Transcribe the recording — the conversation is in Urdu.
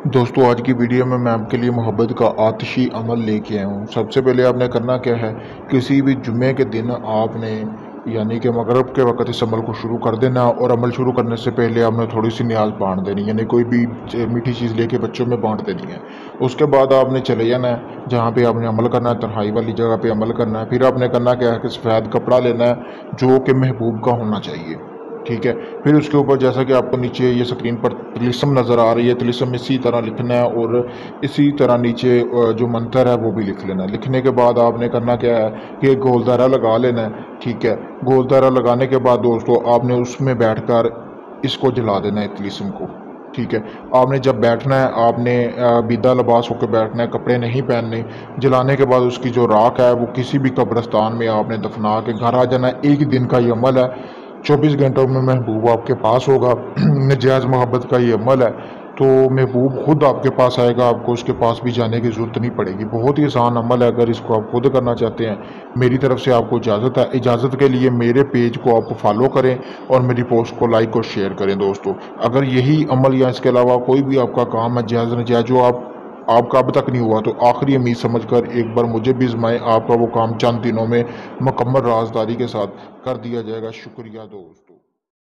دوستو آج کی ویڈیو میں آپ کے لیے محبت کا آتشی عمل لے کے آیا ہوں۔ سب سے پہلے آپ نے کرنا کیا ہے، کسی بھی جمعے کے دن آپ نے یعنی کہ مغرب کے وقت اس عمل کو شروع کر دینا، اور عمل شروع کرنے سے پہلے آپ نے تھوڑی سی نیاز بانٹ دینی، یعنی کوئی بھی میٹھی چیز لے کے بچوں میں بانٹ دینی ہے۔ اس کے بعد آپ نے چلے جانا ہے جہاں پہ آپ نے عمل کرنا ہے، تنہائی والی جگہ پہ عمل کرنا ہے۔ پھر آپ نے کرنا کیا ہے کہ سفید کپڑا لینا ہے جو کہ محبوب کا ہونا چاہیے، ٹھیک ہے۔ پھر اس کے اوپر جیسا کہ آپ کو نیچے یہ سکرین پر طلسم نظر آ رہی ہے، طلسم اسی طرح لکھنا ہے، اور اسی طرح نیچے جو منتر ہے وہ بھی لکھ لینا ہے۔ لکھنے کے بعد آپ نے کرنا کیا ہے کہ گول دائرہ لگا لینا ہے، ٹھیک ہے۔ گول دائرہ لگانے کے بعد دوستو آپ نے اس میں بیٹھ کر اس کو جلا دینا ہے، طلسم کو، ٹھیک ہے۔ آپ نے جب بیٹھنا ہے آپ نے بیدہ لباس ہو کے بیٹھنا ہے، کپڑے نہیں پہننے۔ جلانے کے بعد اس کی جو راکھ ہے وہ کسی بھی قبرستان میں آپ نے دفنا کے گھر آ جانا ہے۔ ایک دن کا یہ عمل ہے، 24 گھنٹوں میں محبوب آپ کے پاس ہوگا۔ نجائز محبت کا یہ عمل ہے تو محبوب خود آپ کے پاس آئے گا، آپ کو اس کے پاس بھی جانے کی ضرورت نہیں پڑے گی۔ بہت ہی آسان عمل ہے، اگر اس کو آپ خود کرنا چاہتے ہیں میری طرف سے آپ کو اجازت ہے۔ اجازت کے لیے میرے پیج کو آپ فالو کریں اور میری پوسٹ کو لائک اور شیئر کریں دوستو۔ اگر یہی عمل یا اس کے علاوہ کوئی بھی آپ کا کام ہے جائز نجائز جو آپ کا اب تک نہیں ہوا، تو آخری امید سمجھ کر ایک بار مجھے بھی آزمائیں، آپ کا وہ کام چند دنوں میں مکمل رازداری کے ساتھ کر دیا جائے گا۔ شکریہ دوست۔